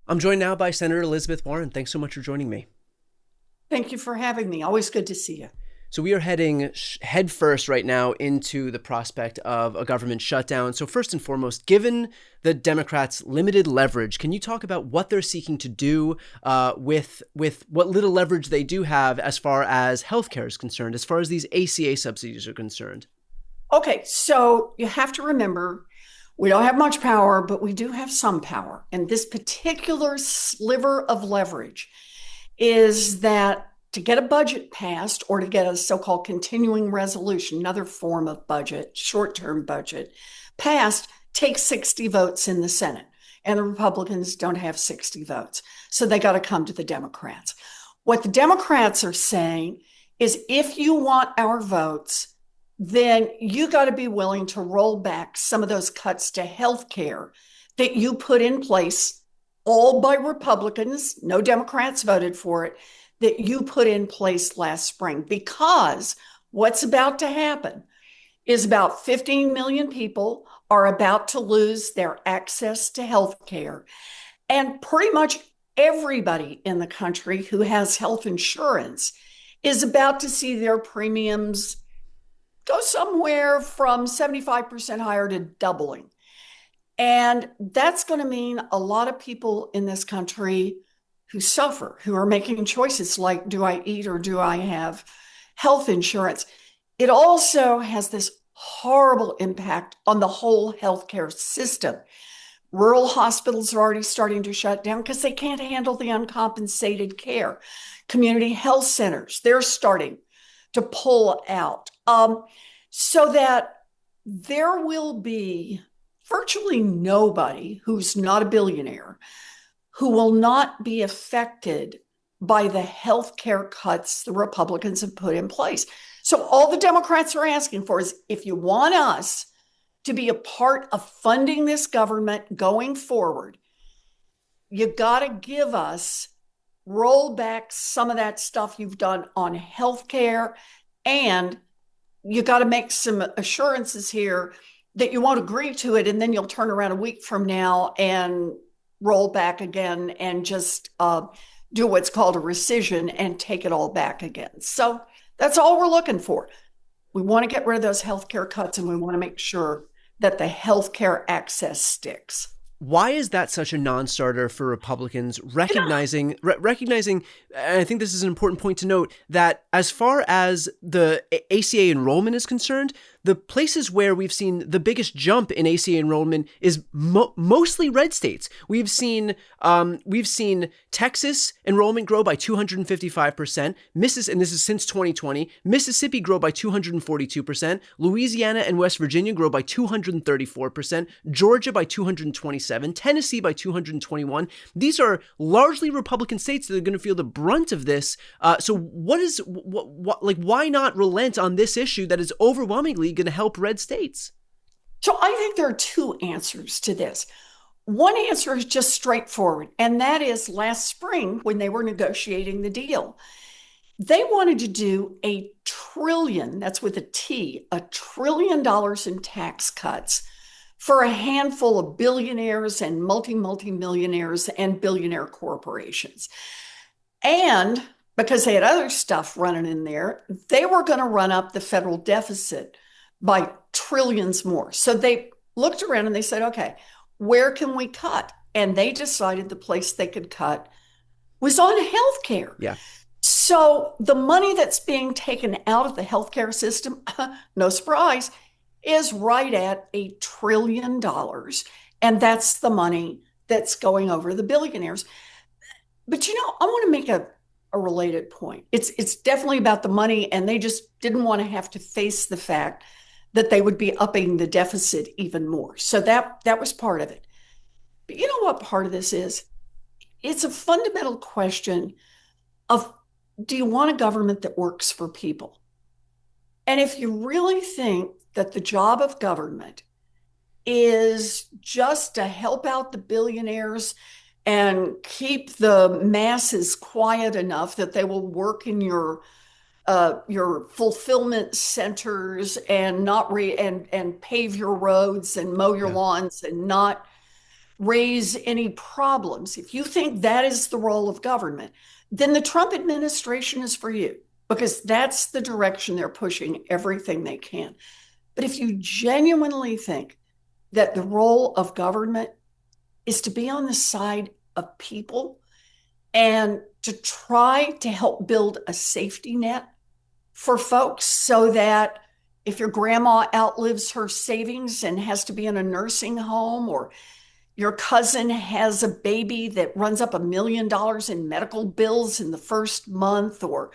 I'm joined now by Senator Elizabeth Warren. Thanks so much for joining me. Thank you for having me. Always good to see you. So, we are heading headfirst right now into the prospect of a government shutdown. So, first and foremost, given the Democrats' limited leverage, can you talk about what they're seeking to do with what little leverage they do have as far as healthcare is concerned, as far as these ACA subsidies are concerned? Okay, so you have to remember we don't have much power, but we do have some power. And this particular sliver of leverage is that to get a budget passed or to get a so-called continuing resolution, another form of budget, short-term budget, passed takes 60 votes in the Senate. And the Republicans don't have 60 votes. So they got to come to the Democrats. What the Democrats are saying is if you want our votes, then you got to be willing to roll back some of those cuts to health care that you put in place, all by Republicans, no Democrats voted for it, that you put in place last spring. Because what's about to happen is about 15 million people are about to lose their access to health care. And pretty much everybody in the country who has health insurance is about to see their premiums go somewhere from 75% higher to doubling. And that's going to mean a lot of people in this country who suffer, who are making choices like, do I eat or do I have health insurance? It also has this horrible impact on the whole healthcare system. Rural hospitals are already starting to shut down because they can't handle the uncompensated care. Community health centers, they're starting to pull out. So that there will be virtually nobody who's not a billionaire who will not be affected by the health care cuts the Republicans have put in place. So all the Democrats are asking for is if you want us to be a part of funding this government going forward, you got to give us roll back some of that stuff you've done on health care, and you got to make some assurances here that you won't agree to it, and then you'll turn around a week from now and roll back again and just do what's called a rescission and take it all back again. So that's all we're looking for. We want to get rid of those healthcare cuts, and we want to make sure that the healthcare access sticks. Why is that such a non-starter for Republicans? Recognizing, and I think this is an important point to note, that as far as the ACA enrollment is concerned, the places where we've seen the biggest jump in ACA enrollment is mostly red states. We've seen Texas enrollment grow by 255%. And this is since 2020. Mississippi grow by 242%. Louisiana and West Virginia grow by 234%. Georgia by 227. Tennessee by 221. These are largely Republican states that are going to feel the brunt of this. So why not relent on this issue that is overwhelmingly going to help red states? So I think there are two answers to this. One answer is just straightforward, and that is last spring when they were negotiating the deal, they wanted to do a trillion, that's with a T, $1 trillion in tax cuts for a handful of billionaires and multi-millionaires and billionaire corporations. And because they had other stuff running in there, they were going to run up the federal deficit by trillions more. So they looked around and they said, okay, where can we cut? And they decided the place they could cut was on healthcare. Yeah. So the money that's being taken out of the healthcare system, no surprise, is right at $1 trillion. And that's the money that's going over the billionaires. But I want to make a related point. It's definitely about the money, and they just didn't want to have to face the fact that they would be upping the deficit even more. So that was part of it. But you know what part of this is? It's a fundamental question of, do you want a government that works for people? And if you really think that the job of government is just to help out the billionaires and keep the masses quiet enough that they will work in your fulfillment centers and not and pave your roads and mow your Yeah. lawns and not raise any problems, if you think that is the role of government, then the Trump administration is for you, because that's the direction they're pushing everything they can. But if you genuinely think that the role of government is to be on the side of people and to try to help build a safety net for folks so that if your grandma outlives her savings and has to be in a nursing home, or your cousin has a baby that runs up $1 million in medical bills in the first month, or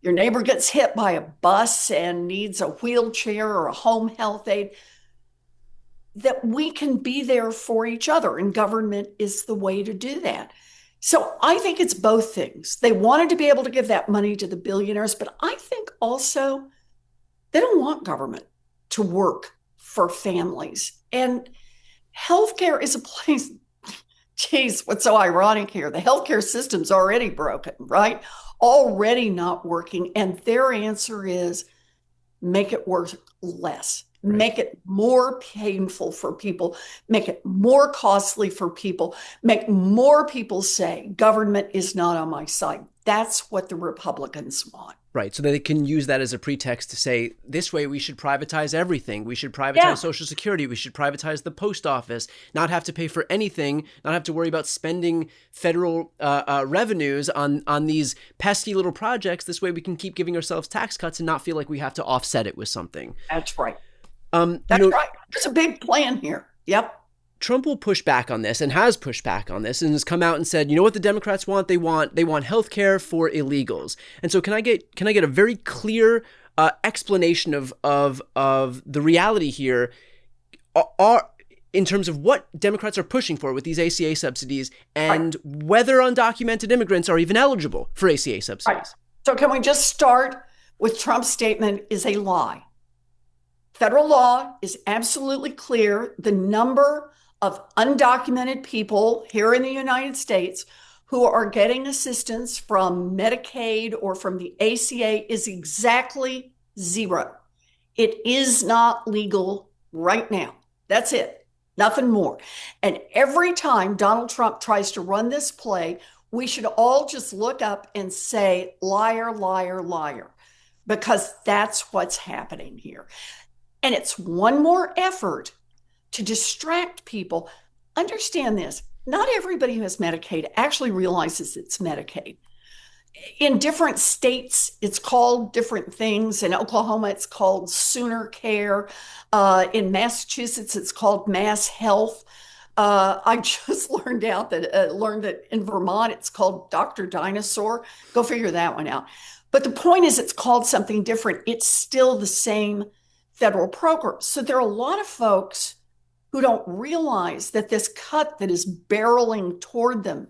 your neighbor gets hit by a bus and needs a wheelchair or a home health aid, that we can be there for each other, and government is the way to do that. So I think it's both things. They wanted to be able to give that money to the billionaires, but I think also they don't want government to work for families. And healthcare is a place, geez, what's so ironic here? The healthcare system's already broken, right? Already not working. And their answer is make it work less. Right. Make it more painful for people, make it more costly for people, make more people say government is not on my side. That's what the Republicans want. Right. So they can use that as a pretext to say, this way we should privatize everything. We should privatize Social Security. We should privatize the post office, not have to pay for anything, not have to worry about spending federal revenues on these pesky little projects. This way we can keep giving ourselves tax cuts and not feel like we have to offset it with something. That's right. That's right. There's a big plan here. Yep. Trump will push back on this and has pushed back on this and has come out and said, you know what the Democrats want? They want health care for illegals. And so can I get a very clear explanation of the reality here in terms of what Democrats are pushing for with these ACA subsidies, and whether undocumented immigrants are even eligible for ACA subsidies? Right. So can we just start with Trump's statement is a lie? Federal law is absolutely clear. The number of undocumented people here in the United States who are getting assistance from Medicaid or from the ACA is exactly zero. It is not legal right now. That's it. Nothing more. And every time Donald Trump tries to run this play, we should all just look up and say, liar, liar, liar, because that's what's happening here. And it's one more effort to distract people. Understand this. Not everybody who has Medicaid actually realizes it's Medicaid. In different states, it's called different things. In Oklahoma, it's called Sooner Care. In Massachusetts, it's called Mass Health. I just learned that in Vermont, it's called Dr. Dinosaur. Go figure that one out. But the point is, it's called something different. It's still the same federal program. So there are a lot of folks who don't realize that this cut that is barreling toward them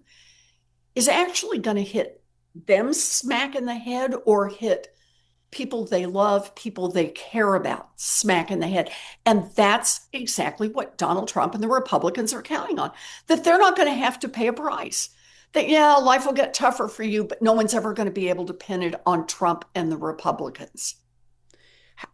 is actually going to hit them smack in the head, or hit people they love, people they care about smack in the head. And that's exactly what Donald Trump and the Republicans are counting on, that they're not going to have to pay a price. That, yeah, life will get tougher for you, but no one's ever going to be able to pin it on Trump and the Republicans.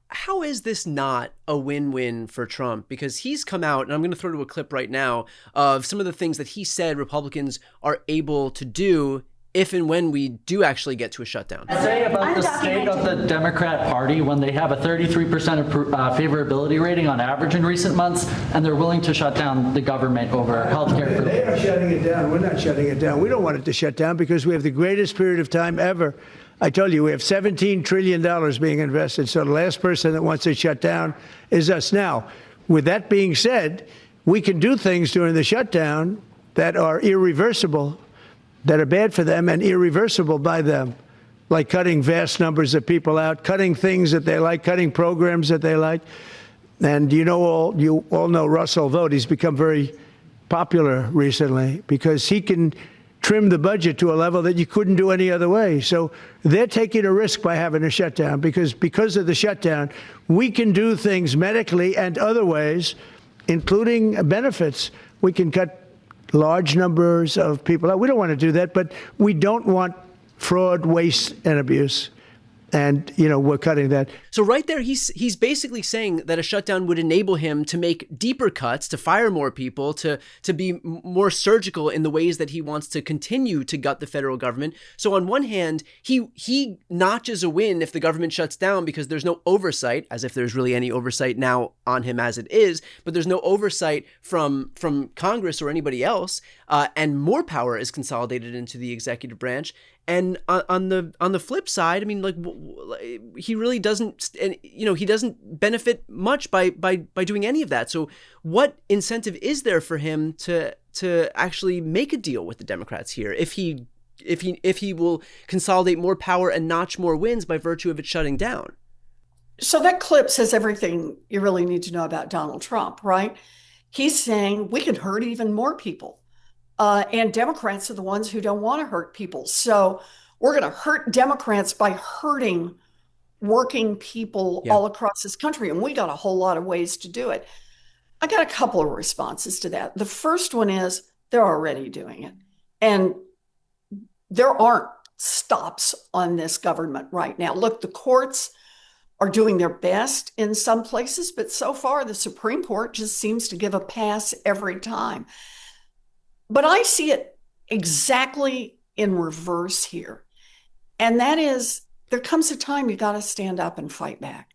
How is this not a win-win for Trump? Because he's come out, and I'm going to throw to a clip right now of some of the things that he said Republicans are able to do if and when we do actually get to a shutdown. Say about the state of the Democrat Party when they have a 33% favorability rating on average in recent months, and they're willing to shut down the government over health care. They are shutting it down. We're not shutting it down. We don't want it to shut down because we have the greatest period of time ever. I told you, we have $17 trillion being invested. So the last person that wants it shut down is us. Now, with that being said, we can do things during the shutdown that are irreversible, that are bad for them and irreversible by them, like cutting vast numbers of people out, cutting things that they like, cutting programs that they like. And you all know Russell Vought. He's become very popular recently because he can trim the budget to a level that you couldn't do any other way. So they're taking a risk by having a shutdown because of the shutdown, we can do things medically and other ways, including benefits. We can cut large numbers of people out. We don't want to do that, but we don't want fraud, waste, and abuse. And, we're cutting that. So right there, he's basically saying that a shutdown would enable him to make deeper cuts, to fire more people, to be more surgical in the ways that he wants to continue to gut the federal government. So on one hand, he notches a win if the government shuts down because there's no oversight, as if there's really any oversight now on him as it is, but there's no oversight from Congress or anybody else, and more power is consolidated into the executive branch. And on the flip side, I mean, like, he really doesn't, and he doesn't benefit much by doing any of that. So what incentive is there for him to actually make a deal with the Democrats here if he will consolidate more power and notch more wins by virtue of it shutting down? So that clip says everything you really need to know about Donald Trump, right? He's saying we can hurt even more people. And Democrats are the ones who don't want to hurt people. So we're going to hurt Democrats by hurting working people all across this country. And we got a whole lot of ways to do it. I got a couple of responses to that. The first one is they're already doing it. And there aren't stops on this government right now. Look, the courts are doing their best in some places, but so far the Supreme Court just seems to give a pass every time. But I see it exactly in reverse here. And that is, there comes a time you got to stand up and fight back.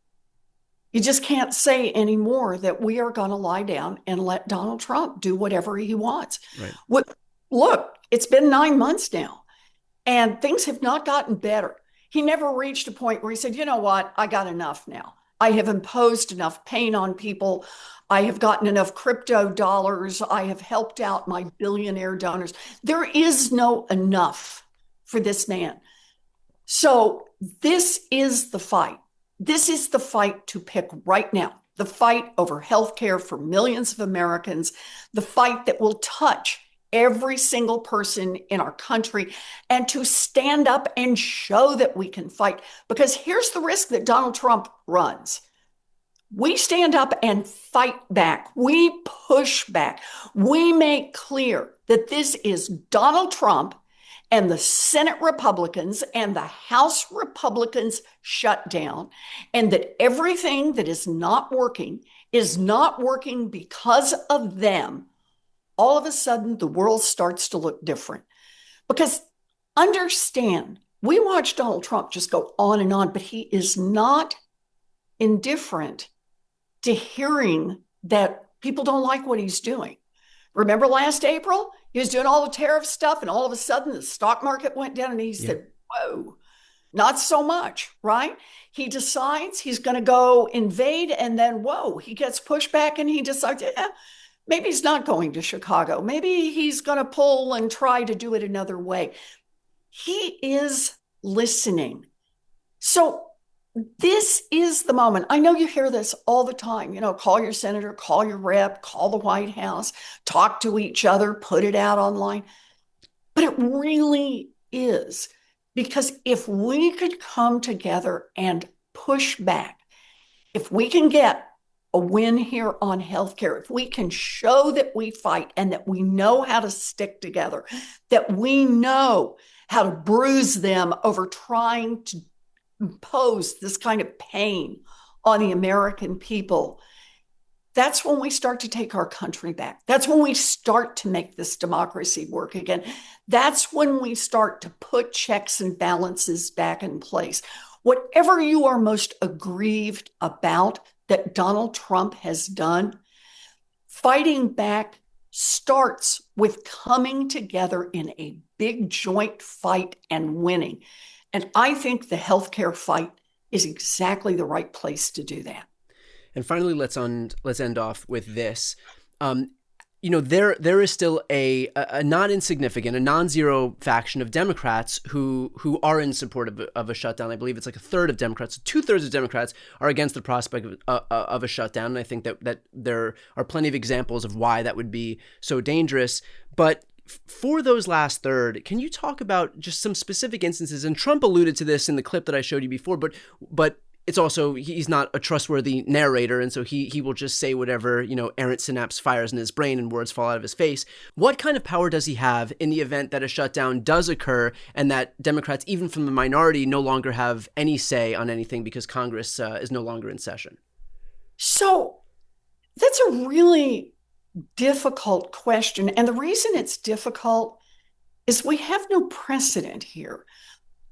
You just can't say anymore that we are going to lie down and let Donald Trump do whatever he wants. Right. Look, it's been 9 months now, and things have not gotten better. He never reached a point where he said, you know what, I got enough now. I have imposed enough pain on people. I have gotten enough crypto dollars. I have helped out my billionaire donors. There is no enough for this man. So this is the fight. This is the fight to pick right now. The fight over healthcare for millions of Americans. The fight that will touch every single person in our country, and to stand up and show that we can fight. Because here's the risk that Donald Trump runs. We stand up and fight back. We push back. We make clear that this is Donald Trump and the Senate Republicans and the House Republicans shutdown, and that everything that is not working because of them. All of a sudden, the world starts to look different. Because understand, we watch Donald Trump just go on and on, but he is not indifferent to hearing that people don't like what he's doing. Remember last April? He was doing all the tariff stuff, and all of a sudden the stock market went down, and he said, whoa, not so much, right? He decides he's going to go invade, and then, whoa, he gets pushed back, and he decides, maybe he's not going to Chicago. Maybe he's going to pull and try to do it another way. He is listening. So this is the moment. I know you hear this all the time. Call your senator, call your rep, call the White House, talk to each other, put it out online. But it really is. Because if we could come together and push back, if we can get a win here on healthcare, if we can show that we fight and that we know how to stick together, that we know how to bruise them over trying to impose this kind of pain on the American people, that's when we start to take our country back. That's when we start to make this democracy work again. That's when we start to put checks and balances back in place. Whatever you are most aggrieved about that Donald Trump has done, fighting back starts with coming together in a big joint fight and winning. And I think the healthcare fight is exactly the right place to do that. And finally, let's end off with this. There is still a not insignificant, a non-zero faction of Democrats who are in support of a shutdown. I believe it's like a third of Democrats. 2/3 of Democrats are against the prospect of a shutdown. And I think that there are plenty of examples of why that would be so dangerous. But for those last third, can you talk about just some specific instances? And Trump alluded to this in the clip that I showed you before, but it's also, he's not a trustworthy narrator, and so he will just say whatever, errant synapse fires in his brain and words fall out of his face. What kind of power does he have in the event that a shutdown does occur and that Democrats, even from the minority, no longer have any say on anything because Congress is no longer in session? So that's a really difficult question. And the reason it's difficult is we have no precedent here.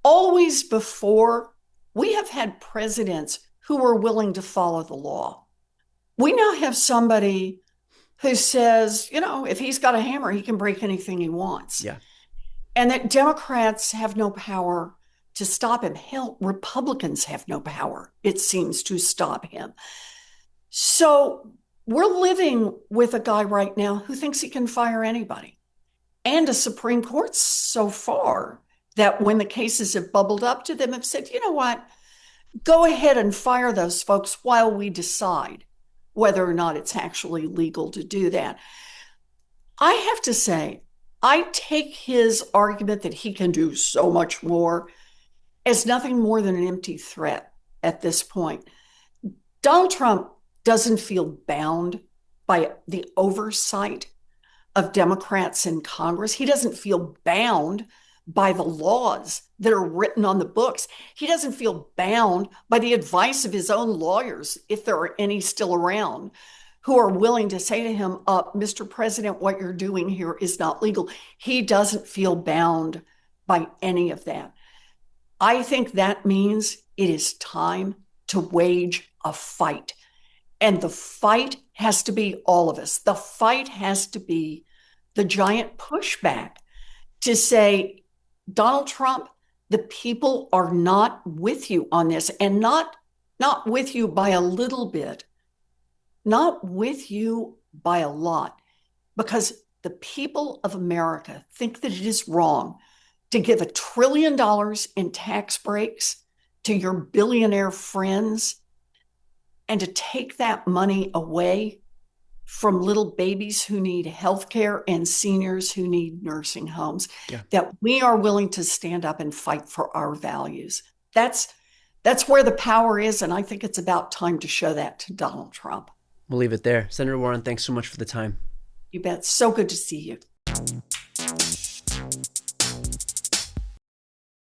Always before, we have had presidents who were willing to follow the law. We now have somebody who says, if he's got a hammer, he can break anything he wants. Yeah. And that Democrats have no power to stop him. Hell, Republicans have no power, it seems, to stop him. So we're living with a guy right now who thinks he can fire anybody. And a Supreme Court so far that when the cases have bubbled up to them have said, you know what, go ahead and fire those folks while we decide whether or not it's actually legal to do that. I have to say, I take his argument that he can do so much more as nothing more than an empty threat at this point. Donald Trump doesn't feel bound by the oversight of Democrats in Congress. He doesn't feel bound by the laws that are written on the books. He doesn't feel bound by the advice of his own lawyers, if there are any still around, who are willing to say to him, Mr. President, what you're doing here is not legal. He doesn't feel bound by any of that. I think that means it is time to wage a fight. And the fight has to be all of us. The fight has to be the giant pushback to say, Donald Trump, the people are not with you on this, and not with you by a little bit, not with you by a lot, because the people of America think that it is wrong to give $1 trillion in tax breaks to your billionaire friends and to take that money away from little babies who need health care and seniors who need nursing homes. Yeah. That we are willing to stand up and fight for our values. That's where the power is, and I think it's about time to show that to Donald Trump. We'll leave it there. Senator Warren, thanks so much for the time. You bet. So good to see you.